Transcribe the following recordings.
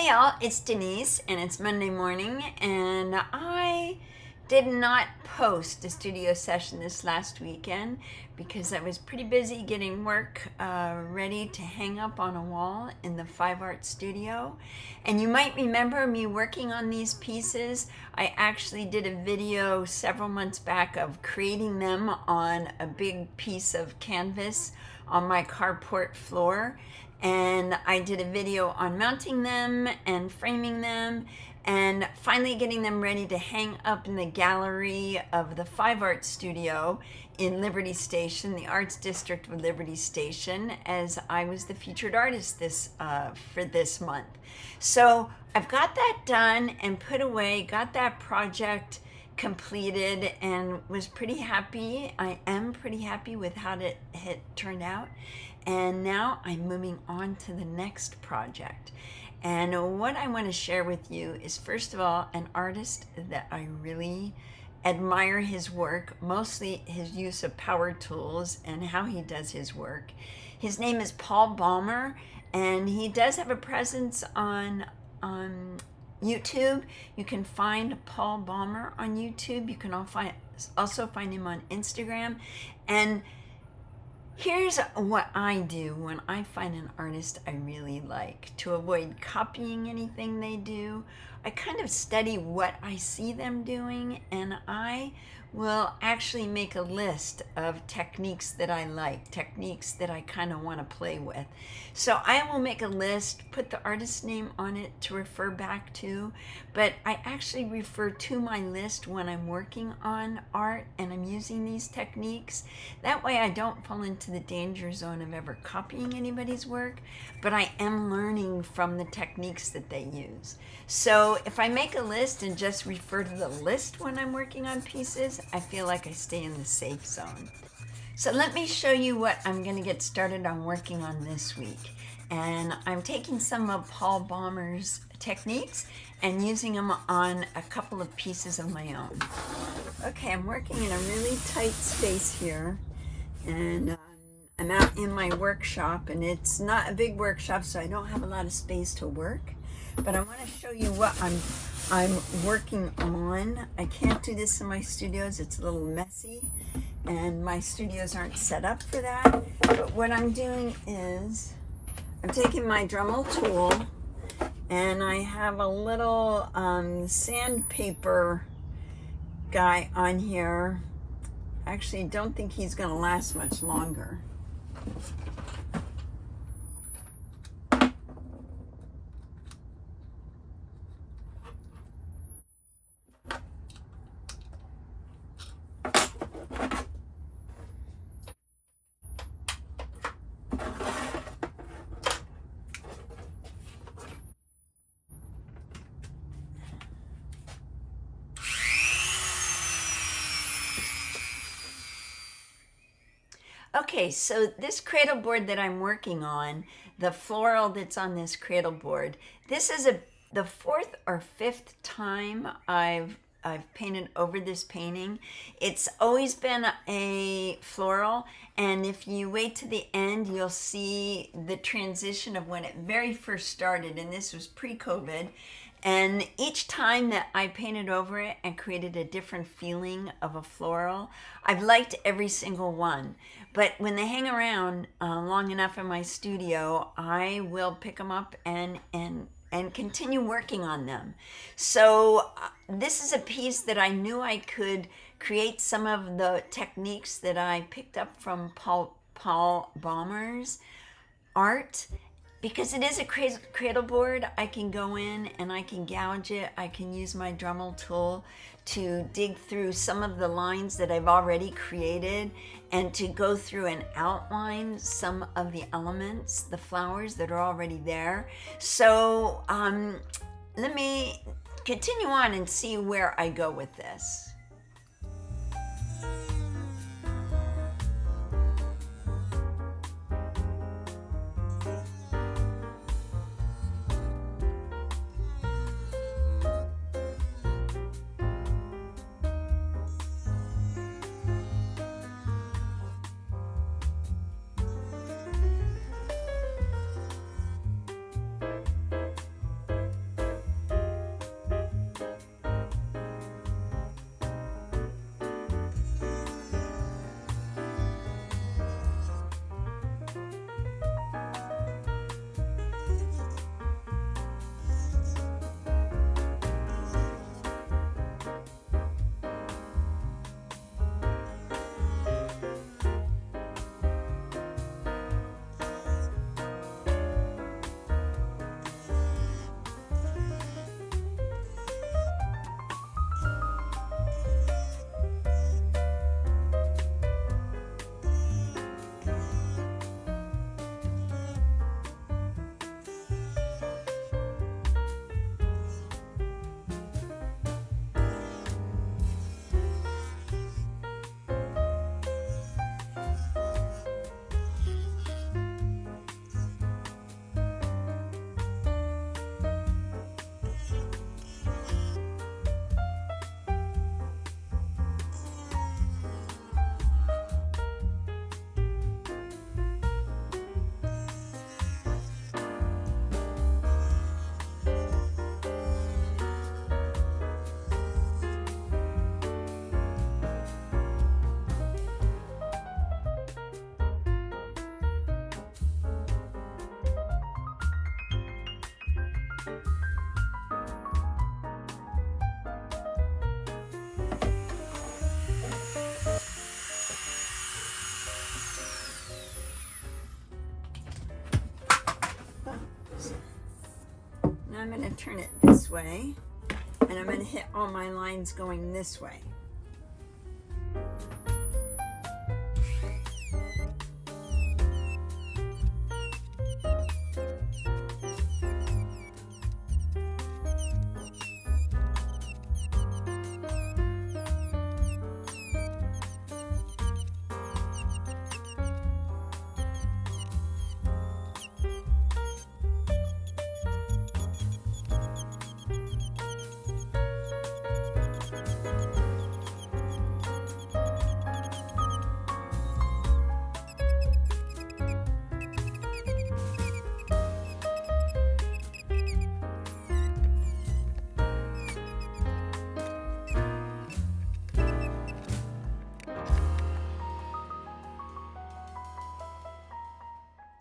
Hey y'all, it's Denise and it's Monday morning and I did not post a studio session this last weekend because I was pretty busy getting work ready to hang up on a wall in the Five Art studio. And you might remember me working on these pieces. I actually did a video several months back of creating them on a big piece of canvas on my carport floor. And I did a video on mounting them and framing them and finally getting them ready to hang up in the gallery of the Five Art Studio in Liberty Station, the Arts District of Liberty Station, as I was the featured artist for this month. So I've got that done and put away, got that project completed, and was pretty happy. I am pretty happy with how it turned out. And now I'm moving on to the next project. And what I want to share with you is, first of all, an artist that I really admire his work, mostly his use of power tools and how he does his work. His name is Paul Baumer, and he does have a presence on YouTube. You can find Paul Baumer on YouTube. You can also find him on Instagram. And here's what I do when I find an artist I really like. To avoid copying anything they do, I kind of study what I see them doing, and I will actually make a list of techniques that I like, techniques that I kind of want to play with. So I will make a list, put the artist's name on it to refer back to, but I actually refer to my list when I'm working on art and I'm using these techniques. That way I don't fall into the danger zone of ever copying anybody's work, but I am learning from the techniques that they use. So if I make a list and just refer to the list when I'm working on pieces, I feel like I stay in the safe zone. So let me show you what I'm going to get started on working on this week. And I'm taking some of Paul Baumer's techniques and using them on a couple of pieces of my own. Okay, I'm working in a really tight space here, and I'm out in my workshop, and it's not a big workshop, so I don't have a lot of space to work. But I want to show you what I'm working on. I can't do this in my studios. It's a little messy, and my studios aren't set up for that. But what I'm doing is I'm taking my Dremel tool, and I have a little sandpaper guy on here. Actually, I don't think he's going to last much longer. Okay, so this cradle board that I'm working on, the floral that's on this cradle board, this is the fourth or fifth time I've painted over this painting. It's always been a floral, and if you wait to the end, you'll see the transition of when it very first started, and this was pre-COVID. And each time that I painted over it and created a different feeling of a floral, I've liked every single one. But when they hang around long enough in my studio, I will pick them up and continue working on them. So this is a piece that I knew I could create some of the techniques that I picked up from Paul Baumer's art. Because it is a cradle board, I can go in and I can gouge it. I can use my Dremel tool to dig through some of the lines that I've already created and to go through and outline some of the elements, the flowers that are already there. So let me continue on and see where I go with this. Now I'm going to turn it this way, and I'm going to hit all my lines going this way.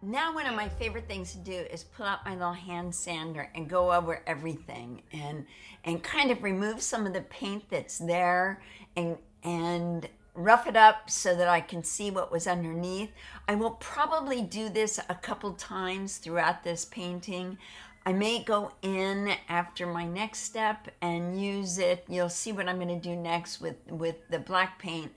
Now one of my favorite things to do is pull out my little hand sander and go over everything and kind of remove some of the paint that's there and rough it up so that I can see what was underneath. I will probably do this a couple times throughout this painting. I may go in after my next step and use it. You'll see what I'm going to do next with the black paint.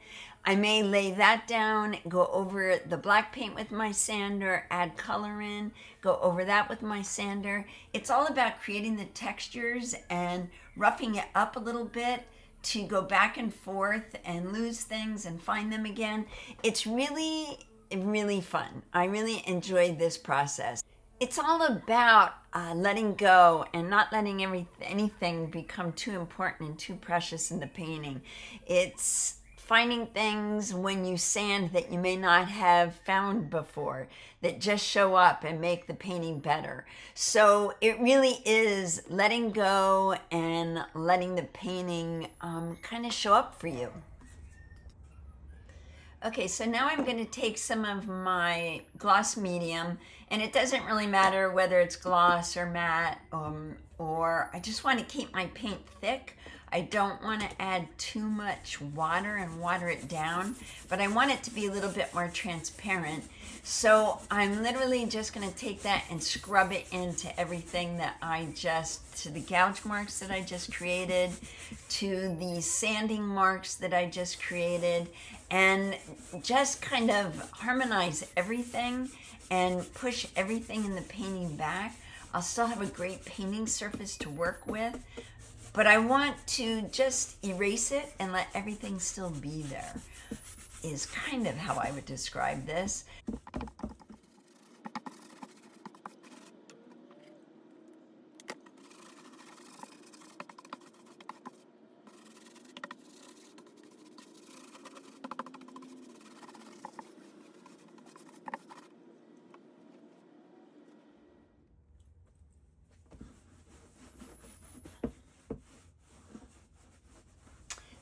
I may lay that down, go over the black paint with my sander, add color in, go over that with my sander. It's all about creating the textures and roughing it up a little bit to go back and forth and lose things and find them again. It's really, really fun. I really enjoyed this process. It's all about letting go and not letting anything become too important and too precious in the painting. It's finding things when you sand that you may not have found before that just show up and make the painting better. So it really is letting go and letting the painting kind of show up for you. Okay, so now I'm going to take some of my gloss medium, and it doesn't really matter whether it's gloss or matte, or I just want to keep my paint thick. I don't want to add too much water and water it down, but I want it to be a little bit more transparent. So I'm literally just going to take that and scrub it into everything that to the gouge marks that I just created, to the sanding marks that I just created, and just kind of harmonize everything and push everything in the painting back. I'll still have a great painting surface to work with, but I want to just erase it and let everything still be there, is kind of how I would describe this.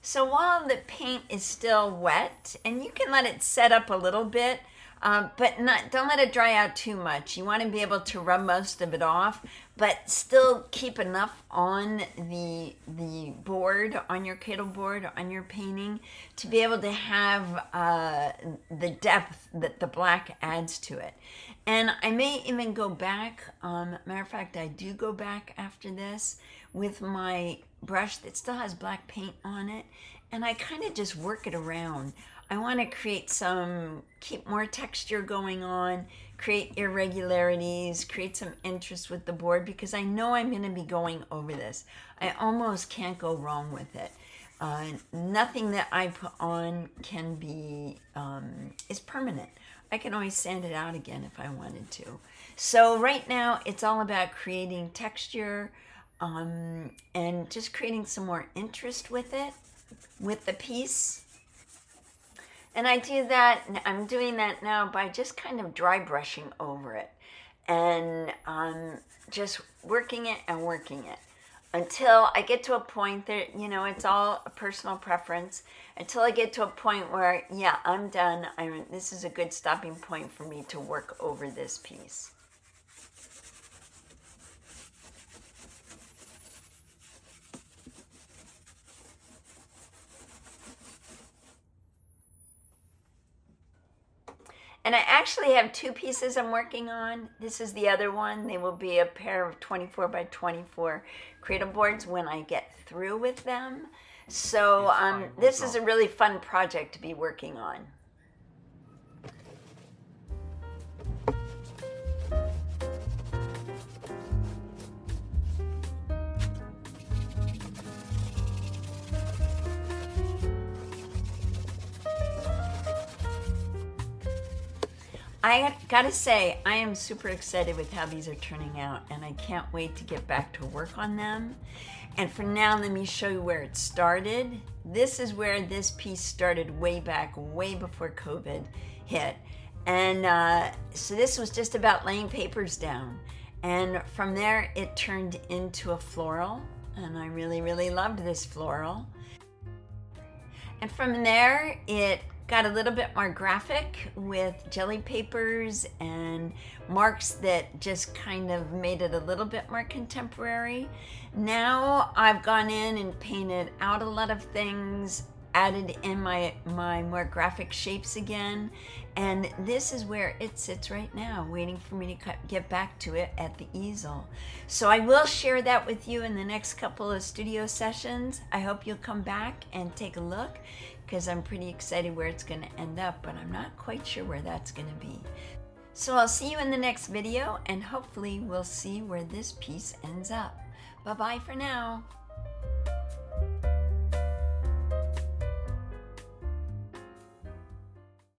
So while the paint is still wet, and you can let it set up a little bit, but don't let it dry out too much. You want to be able to rub most of it off, but still keep enough on the board, on your cradle board, on your painting, to be able to have the depth that the black adds to it. And I may even go back, matter of fact, I do go back after this with my brush that still has black paint on it, and I kind of just work it around. I want to keep more texture going on, create irregularities, create some interest with the board, because I know I'm going to be going over this. I almost can't go wrong with it. Nothing that I put on is permanent. I can always sand it out again if I wanted to. So right now it's all about creating texture, and just creating some more interest with it, with the piece. And I'm doing that now by just kind of dry brushing over it and just working it and working it until I get to a point that, it's all a personal preference, until I get to a point where, yeah, I'm done. This is a good stopping point for me to work over this piece. And I actually have two pieces I'm working on. This is the other one. They will be a pair of 24 by 24 cradle boards when I get through with them. So this is a really fun project to be working on. I gotta say, I am super excited with how these are turning out, and I can't wait to get back to work on them. And for now, let me show you where it started. This is where this piece started way back, way before COVID hit. And so this was just about laying papers down. And from there, it turned into a floral, and I really, really loved this floral. And from there, it got a little bit more graphic with jelly papers and marks that just kind of made it a little bit more contemporary. Now I've gone in and painted out a lot of things, added in my more graphic shapes again, and this is where it sits right now, waiting for me to get back to it at the easel. So I will share that with you in the next couple of studio sessions. I hope you'll come back and take a look, because I'm pretty excited where it's going to end up, but I'm not quite sure where that's going to be. So I'll see you in the next video, and hopefully we'll see where this piece ends up. Bye-bye for now.